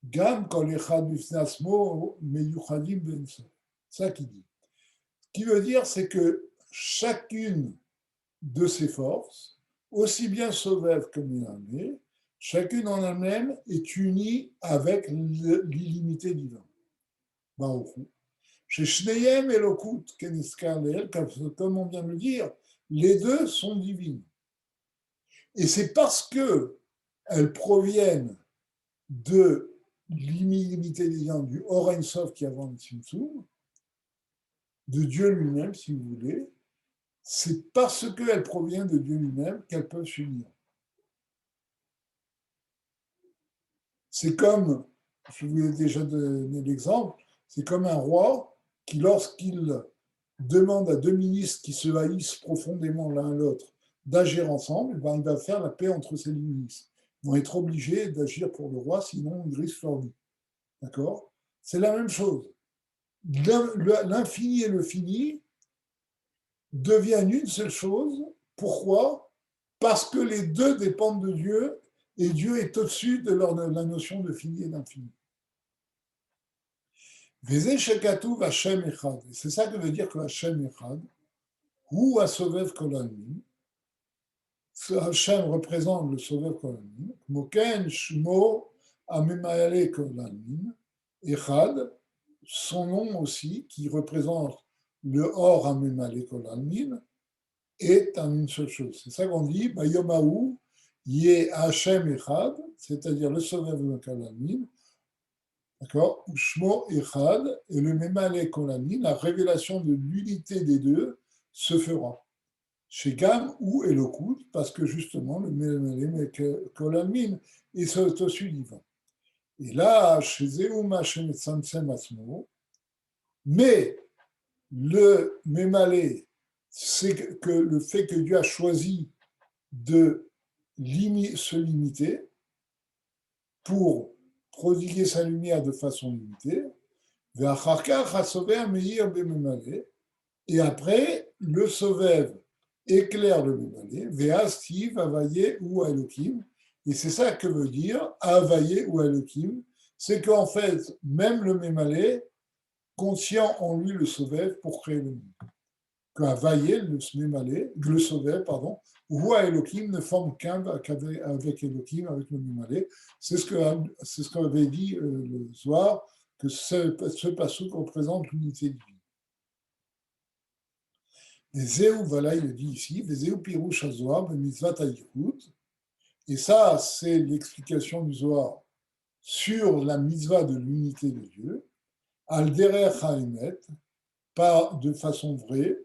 Gam Kol Echad Bifnei Atzmo Meyuchadim Ben Sof. C'est ça qu'il dit. Ce qui veut dire, c'est que chacune de ces forces, aussi bien Sovev que Mélamé, chacune en elle-même est unie avec l'illimité divin. Baruch. Chez Shneyem et Lokut, comme on vient de le dire, les deux sont divines. Et c'est parce qu'elles proviennent de l'illimité divine, du Or Ein Sof qui est avant le Tzimtzum, de Dieu lui-même, si vous voulez, c'est parce qu'elles proviennent de Dieu lui-même qu'elles peuvent s'unir. C'est comme je vous ai déjà donné l'exemple, c'est comme un roi qui, lorsqu'il demande à deux ministres qui se haïssent profondément l'un l'autre d'agir ensemble, ben, il va faire la paix entre ces ministres. Ils vont être obligés d'agir pour le roi, sinon ils risquent leur vie. D'accord? C'est la même chose. L'infini et le fini deviennent une seule chose. Pourquoi? Parce que les deux dépendent de Dieu et Dieu est au-dessus de la notion de fini et d'infini. C'est ça que veut dire que Hashem Echad, ou Asovev Kolamim. Hashem représente le Sovev Kolamim. Moken Shmo Amemale Kolamim. Echad, son nom aussi, qui représente le Or Amemale Kolamim, est en une seule chose. C'est ça qu'on dit, Bayomahu, Yé Hashem Echad, c'est-à-dire le Sovev Kolamim, d'accord, Shmo Echad, et le Memale Kolamim, la révélation de l'unité des deux, se fera. Chez Gam ou Elokut, parce que justement, le Memale Kolamim est au-dessus divin. Et là, chez Zeum Hashem Tsamsem Asmo, mais le Memale, c'est que le fait que Dieu a choisi de se limiter pour prodiguer sa lumière de façon limitée, et après, le Sovev éclaire le Memale, Ve'astiv, Avaye ou Elohim, et c'est ça que veut dire Avaye ou Elohim, c'est qu'en fait, même le Memale contient en lui le Sovev pour créer le monde. Qu'Avaye, le Memale, le Sovev, pardon, ou Elohim ne forme qu'un avec Elohim, avec le Memale. C'est ce qu'avait dit le Zohar, que ce passouk représente l'unité divine. Les Zéou, voilà, il le dit ici, les Zéou Pirouche à Zohar, Mitzvat Haïkout. Et ça, c'est l'explication du Zohar sur la mitzvah de l'unité de Dieu. Al derer haemet, pas de façon vraie,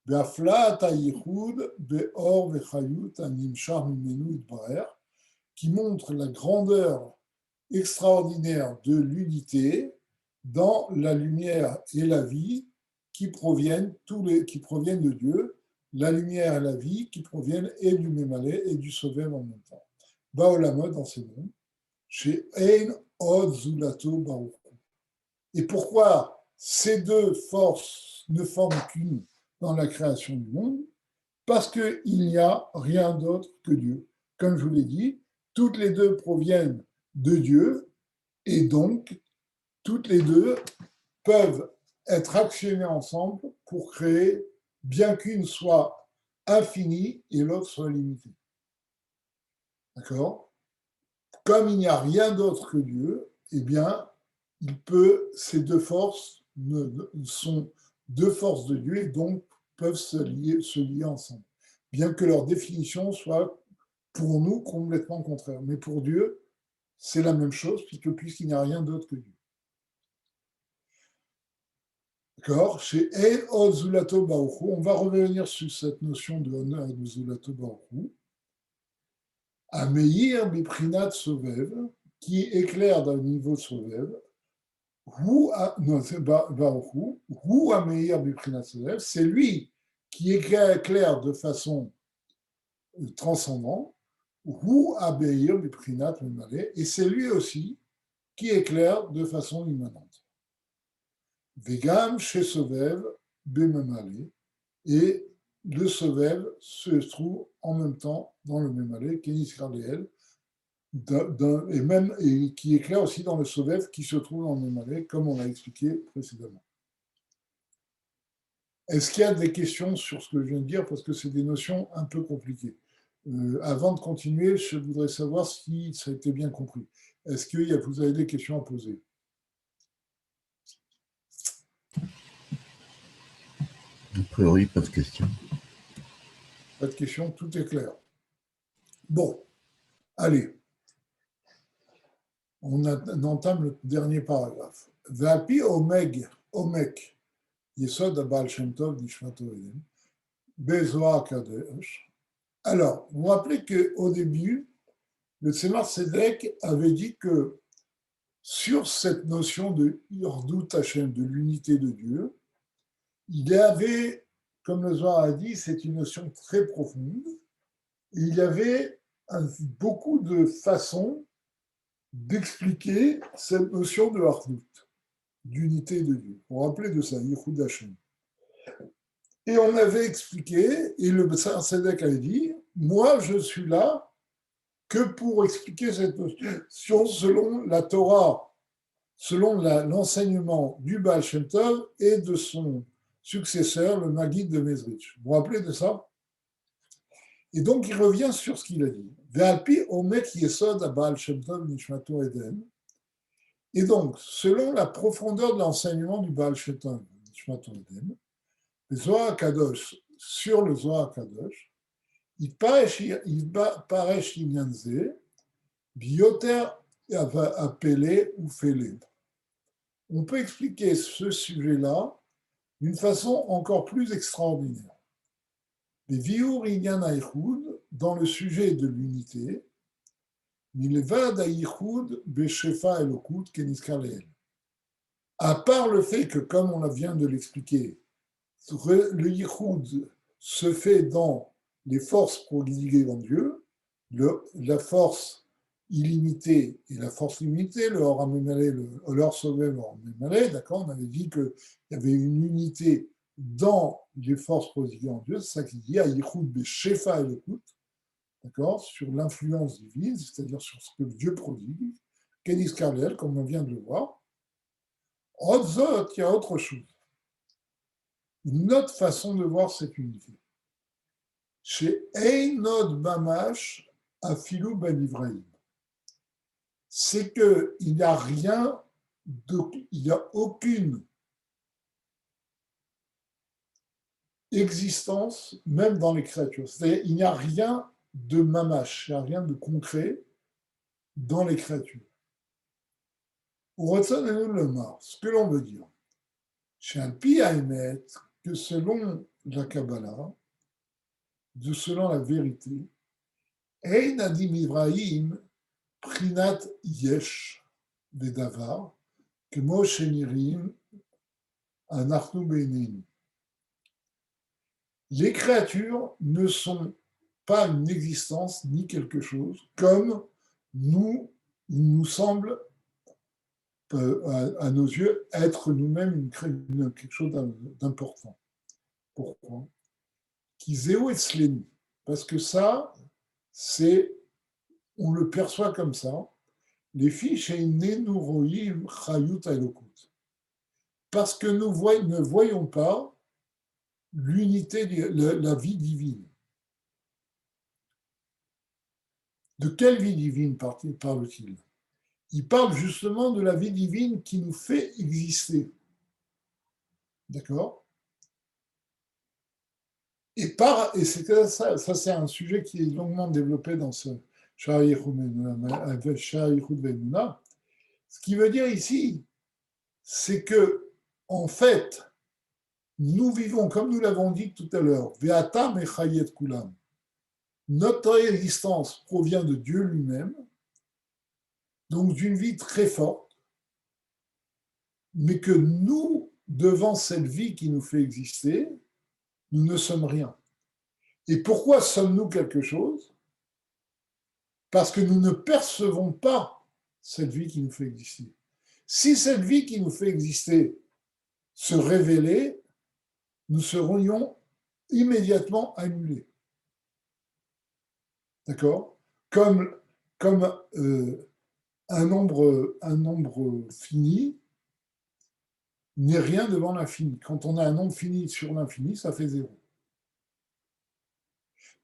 be'aflat haïkout, be'or ve'chayut, animshar mimenu itbarer, qui montre la grandeur extraordinaire de l'unité dans la lumière et la vie qui proviennent de Dieu, la lumière et la vie qui proviennent et du Memale et du Sovev en même temps. Baolamot dans ces mondes, chez Ein Od Zulato Baruch. Et pourquoi ces deux forces ne forment qu'une dans la création du monde? Parce qu'il n'y a rien d'autre que Dieu. Comme je vous l'ai dit, toutes les deux proviennent de Dieu et donc toutes les deux peuvent être actionnées ensemble pour créer, bien qu'une soit infinie et l'autre soit limitée. D'accord? Comme il n'y a rien d'autre que Dieu, eh bien, ces deux forces sont deux forces de Dieu et donc peuvent se lier ensemble. Bien que leur définition soit pour nous complètement contraire. Mais pour Dieu, c'est la même chose, puisqu'il n'y a rien d'autre que Dieu. D'accord? Chez El Od Zulato Baruchu, on va revenir sur cette notion de honneur de Zulato Baruchu. À Meir Biprinat Sovev, qui éclaire d'un niveau Sovev, ou à Meir Biprinat Sovev, c'est lui qui éclaire de façon transcendante, ou à Meir Biprinat Memale, et c'est lui aussi qui éclaire de façon immanente. Vegam chez Sovev, Bememale, et le Sovev se trouve en même temps dans le Memale, Kénis Kardéel, et qui éclaire aussi dans le Sovev qui se trouve dans le Memale, comme on l'a expliqué précédemment. Est-ce qu'il y a des questions sur ce que je viens de dire? Parce que c'est des notions un peu compliquées. Avant de continuer, je voudrais savoir si ça a été bien compris. Est-ce que vous avez des questions à poser? A priori, pas de question. Pas de questions, tout est clair. Bon, allez. On entame le dernier paragraphe. Vapi Omek, Yesod Abal Shem Tov Nishmato Eden, Bezoar Kadesh. Alors, vous vous rappelez qu'au début, le Tzemar Tzedek avait dit que sur cette notion de Yordut Hashem, de l'unité de Dieu. Il y avait, comme le Zohar a dit, c'est une notion très profonde. Il y avait beaucoup de façons d'expliquer cette notion de Yordut, d'unité de Dieu. On rappelait de ça, Yichud Hashem. Et on avait expliqué, et le Tzaddik avait dit, moi je suis là que pour expliquer cette notion selon la Torah, selon l'enseignement du Baal Shem Tov et de son successeur, le Maggid de Mezrich. Vous vous rappelez de ça? Et donc il revient sur ce qu'il a dit. Ve'alpi omet yesod a Baal Shem Tov nishmato eden. Et donc, selon la profondeur de l'enseignement du Baal Shem Tov nishmato eden, le Zohar Kadosh, sur le Zohar Kadosh, il paraît inyanze, bioter appelé ou félé. On peut expliquer ce sujet-là d'une façon encore plus extraordinaire. Les viur inyan haïchoud, dans le sujet de l'unité, milvad haïchoud beshefa elokut keniskar leel. À part le fait que, comme on vient de l'expliquer, le yichoud se fait dans les forces prodiguées en Dieu, la force illimitée et la force limitée, le Or Amémalé, le Or Sauvé, le Or Amémalé, d'accord, on avait dit qu'il y avait une unité dans les forces prodiguées en Dieu, c'est ça qu'il dit, à Yichud Beshefa et Lekut, d'accord, sur l'influence divine, c'est-à-dire sur ce que Dieu prodigue, Kénis Karlel, comme on vient de le voir. Otzot, il y a autre chose. Une autre façon de voir cette unité. Chez Einod Bamash Afilou Ben Ivrahim, c'est qu'il n'y a rien, il n'y a aucune existence, même dans les créatures. C'est-à-dire qu'il n'y a rien de mamash, il n'y a rien de concret dans les créatures. Ce que l'on veut dire, chez un pi Haïmet, que selon la Kabbalah, selon la vérité, Ein Adim Ibrahim Prinat Yesh Vedavar, que Moshe Nirim Anachnu Beinin. Les créatures ne sont pas une existence ni quelque chose, comme nous, il nous semble, à nos yeux, être nous-mêmes quelque chose d'important. Pourquoi? Kizeo etzlenu. Parce que ça, on le perçoit comme ça. Les fiches nenouraïm chayut elokut. Parce que nous ne voyons pas l'unité, la vie divine. De quelle vie divine parle-t-il? Il parle justement de la vie divine qui nous fait exister. D'accord? Et c'est ça, c'est un sujet qui est longuement développé dans ce Sha'arichud Ve'emunah. Ce qui veut dire ici, c'est que, en fait, nous vivons, comme nous l'avons dit tout à l'heure, Ve'ata mechayet kulam. Notre existence provient de Dieu lui-même, donc d'une vie très forte, mais que nous, devant cette vie qui nous fait exister, nous ne sommes rien. Et pourquoi sommes-nous quelque chose? Parce que nous ne percevons pas cette vie qui nous fait exister. Si cette vie qui nous fait exister se révélait, nous serions immédiatement annulés. D'accord? Comme un nombre fini n'est rien devant l'infini. Quand on a un nombre fini sur l'infini, ça fait zéro.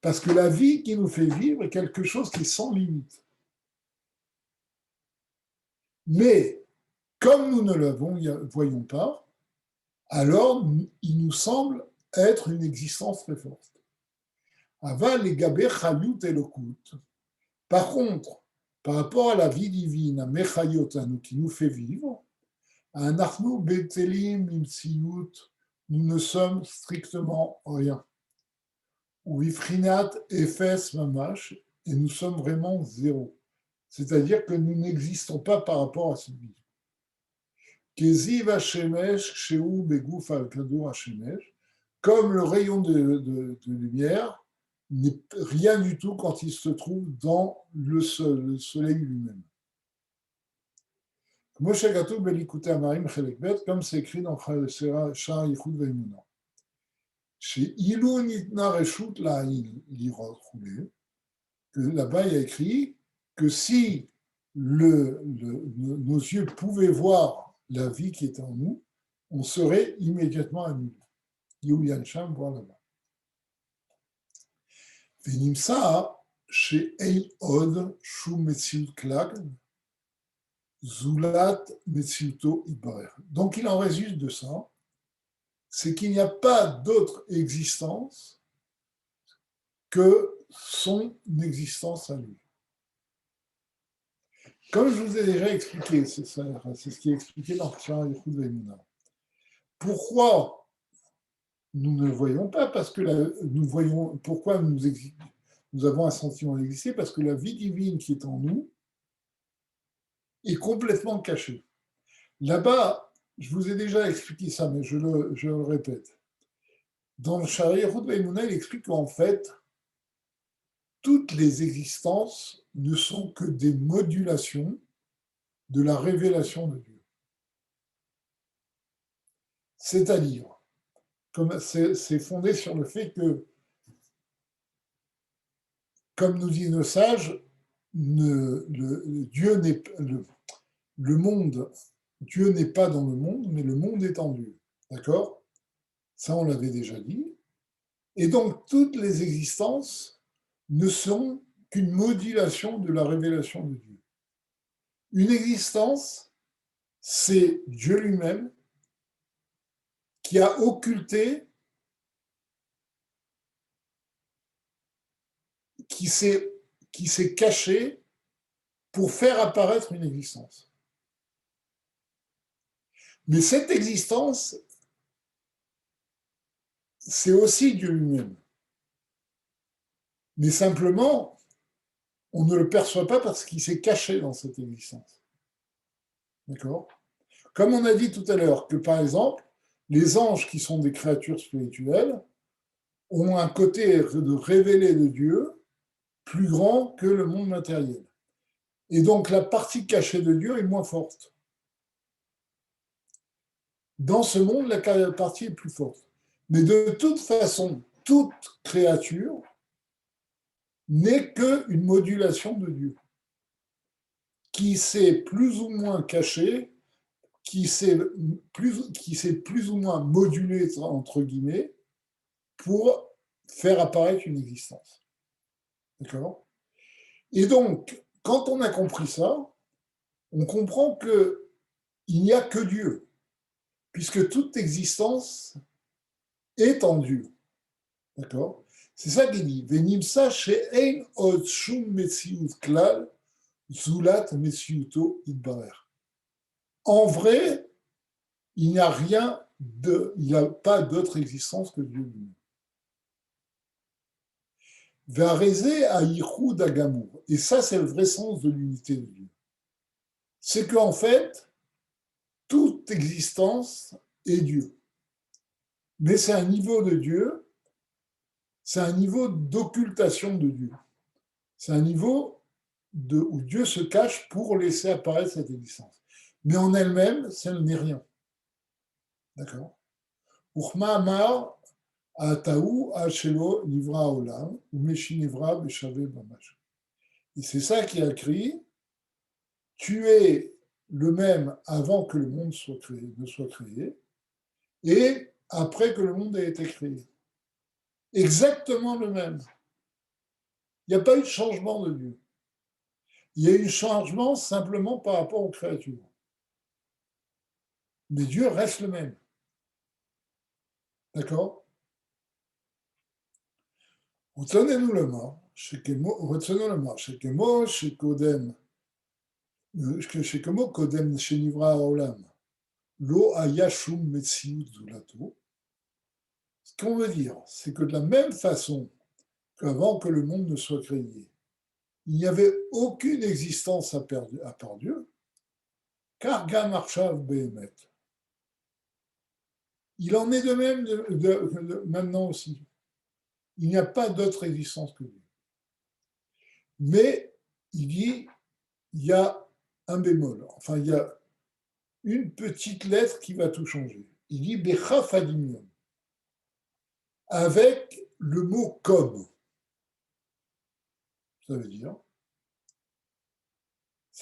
Parce que la vie qui nous fait vivre est quelque chose qui est sans limite. Mais comme nous ne la voyons pas, alors il nous semble être une existence très forte. Aval et gabé chayut elokut. Par contre, par rapport à la vie divine, à mechayotanu, qui nous fait vivre, à nachnu betelim imtsiyut, nous ne sommes strictement rien. Ou ifrinat efes mamash, et nous sommes vraiment zéro. C'est-à-dire que nous n'existons pas par rapport à cette vision. Keziv Hashemesh, Shehu Begouf Al-Kadour Hashemesh, comme le rayon de lumière n'est rien du tout quand il se trouve dans le soleil lui-même. Moshe Katoub Belikutei Amarim Chelek Bet, comme c'est écrit dans Sha'ar Yichud Ve'emunah. Chez Ilou Nitna Reshut La'in Lirot Choulé, que là-bas il y a écrit que si nos yeux pouvaient voir la vie qui est en nous, on serait immédiatement annulé. Yulian Sham, voir là-bas. Venimsa, chez Ein Od, Shu Metsiut Klag, Zulat Metsiuto Ibarer. Donc il en résulte de ça, c'est qu'il n'y a pas d'autre existence que son existence à lui. Comme je vous ai déjà expliqué, c'est ce qui est expliqué dans Sha'ar Yichud Ve'emunah. Pourquoi nous ne le voyons pas? Parce que nous voyons. Pourquoi nous avons un sentiment d'exister? Parce que la vie divine qui est en nous est complètement cachée. Là-bas, je vous ai déjà expliqué ça, mais je le répète. Dans le Sha'ar Yichud Ve'emunah, il explique qu'en fait, toutes les existences ne sont que des modulations de la révélation de Dieu. C'est-à-dire, c'est fondé sur le fait que, comme nous disent nos sages, Dieu n'est le monde, Dieu n'est pas dans le monde, mais le monde est en Dieu. D'accord? Ça, on l'avait déjà dit. Et donc, toutes les existences ne sont qu'une modulation de la révélation de Dieu. Une existence, c'est Dieu lui-même qui a occulté, qui s'est caché pour faire apparaître une existence. Mais cette existence, c'est aussi Dieu lui-même. Mais simplement, on ne le perçoit pas parce qu'il s'est caché dans cette existence. D'accord? Comme on a dit tout à l'heure que, par exemple, les anges qui sont des créatures spirituelles ont un côté de révélé de Dieu plus grand que le monde matériel. Et donc, la partie cachée de Dieu est moins forte. Dans ce monde, la partie est plus forte. Mais de toute façon, toute créature n'est qu'une modulation de Dieu, qui s'est plus ou moins caché, qui s'est plus ou moins modulé, entre guillemets, pour faire apparaître une existence. D'accord? Et donc, quand on a compris ça, on comprend qu'il n'y a que Dieu, puisque toute existence est en Dieu. D'accord? C'est ça qu'il dit. Venimsa she'ein od shum metziut klal, zulat metziuto itbarer. En vrai, il n'y a pas d'autre existence que Dieu lui-même. Varézé à Yichud Agamour. Et ça, c'est le vrai sens de l'unité de Dieu. C'est qu'en fait, toute existence est Dieu. Mais c'est un niveau de Dieu, c'est un niveau d'occultation de Dieu. C'est un niveau où Dieu se cache pour laisser apparaître cette existence. Mais en elle-même, ça n'est rien. D'accord? Uchma Amar Ataou Hachelo Nivra Olam, ou Meshinivra Beshave Bamash. Et c'est ça qui a écrit: tu es le même avant que le monde ne soit créé, et après que le monde ait été créé. Exactement le même. Il n'y a pas eu de changement de Dieu. Il y a eu un changement simplement par rapport aux créatures. Mais Dieu reste le même. D'accord? Retenez-nous le mot. Retenons le mot. Shekemo, Shekodem, Shekemo, Kodem, Shenivra Olam. Lo Ayashum Metsiut Zulato. Ce qu'on veut dire, c'est que de la même façon qu'avant que le monde ne soit créé, il n'y avait aucune existence à part Dieu, car Gam Arshav Behemet. Il en est de même maintenant aussi. Il n'y a pas d'autre existence que Dieu. Mais il dit, il y a un bémol, enfin il y a une petite lettre qui va tout changer. Il dit Bechaf Adimion, avec le mot comme. Ça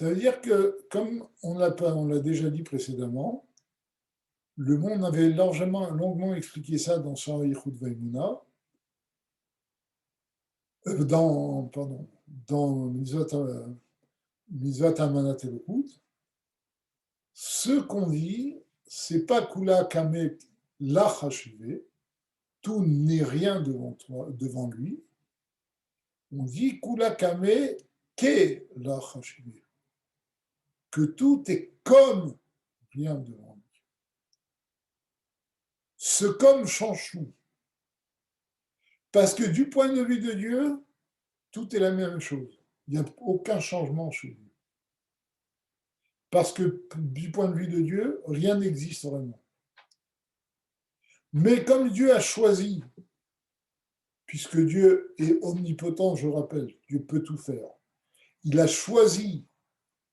veut dire que, comme on l'a déjà dit précédemment, le monde avait longuement expliqué ça dans Shara Yichud Vaimuna, dans Mitzvat Amanat Elokut. Ce qu'on dit, c'est pas Kula Kamet la Chashive, tout n'est rien devant lui. On dit Kula Kamet ke la Chashive, que tout est comme rien devant lui. Ce comme change tout. Parce que du point de vue de Dieu, tout est la même chose. Il n'y a aucun changement chez lui. Parce que du point de vue de Dieu, rien n'existe vraiment. Mais comme Dieu a choisi, puisque Dieu est omnipotent, je rappelle, Dieu peut tout faire, il a choisi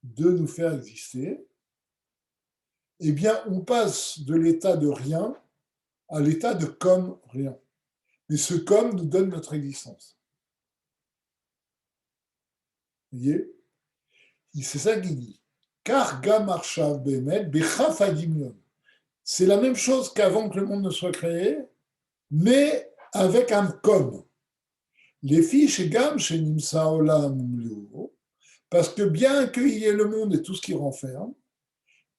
de nous faire exister, eh bien, on passe de l'état de rien à l'état de comme rien. Mais ce comme nous donne notre existence. Vous voyez ? C'est ça qu'il dit. Car Gamarshav Bemet, Bechaf Adimion. C'est la même chose qu'avant que le monde ne soit créé, mais avec un comme. Les fiches et Gam chez Nimsa Olam Leo, parce que bien qu'il y ait le monde et tout ce qui renferme,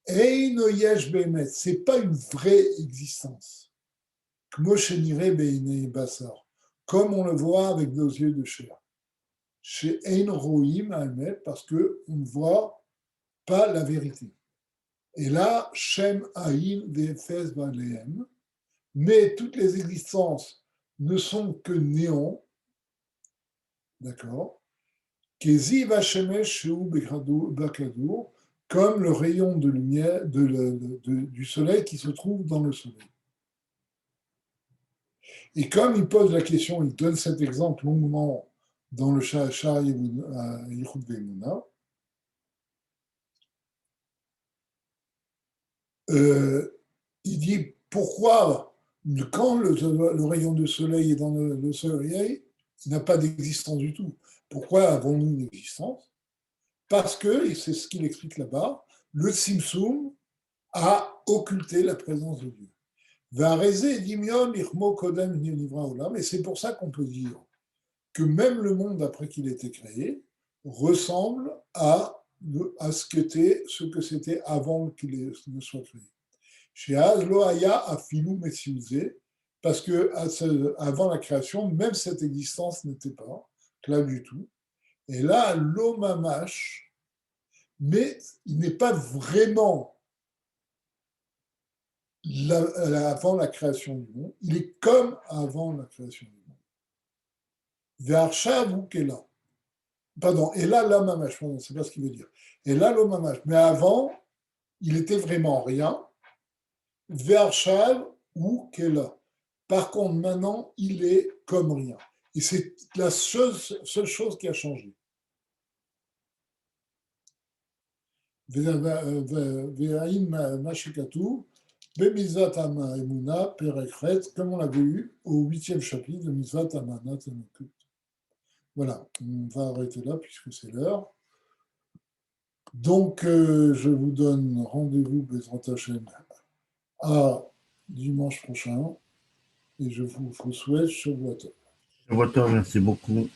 Eino Yesh Bemet, c'est pas une vraie existence. Kmo Shenire Beinei Basar, comme on le voit avec nos yeux de chair. Chez Ein Rohim Amet, parce qu'on ne voit pas la vérité. Et là, Shem Aïn Vefes Baleem, mais toutes les existences ne sont que néant, d'accord, Kezi Vachemesh Sheu Bakadour, comme le rayon de lumière du soleil qui se trouve dans le soleil. Et comme il pose la question, il donne cet exemple longuement dans le Shara Yichud Veimuna, il dit pourquoi, quand le rayon de soleil est dans le soleil, il n'a pas d'existence du tout. Pourquoi avons-nous une existence ? Parce que, et c'est ce qu'il explique là-bas, le Tzimtzum a occulté la présence de Dieu. Et c'est pour ça qu'on peut dire que même le monde, après qu'il ait été créé, ressemble à ce que c'était avant qu'il ne soit créé. Chez Azloaya a Filou Messiusé, parce que avant la création, même cette existence n'était pas là du tout. Et là, l'Omamash, mais il n'est pas vraiment avant la création du monde, il est comme avant la création du monde. Ve'arshav ou Kela. Pardon, et là, l'Omamash, pardon, c'est pas ce qu'il veut dire. Et là, l'Omamash. Mais avant, il était vraiment rien. Ve'arshav ou Kela. Par contre, maintenant, il est comme rien. Et c'est la seule chose qui a changé. Ve'aim Mashikatu, Bemizvat Emuna, Perekret, comme on l'avait eu au 8e chapitre de Mizvat Amanat Elokut. Voilà, on va arrêter là puisque c'est l'heure. Donc, je vous donne rendez-vous, Bezrat Hashem, à dimanche prochain. Et je vous souhaite Shabbat Tov. Merci beaucoup.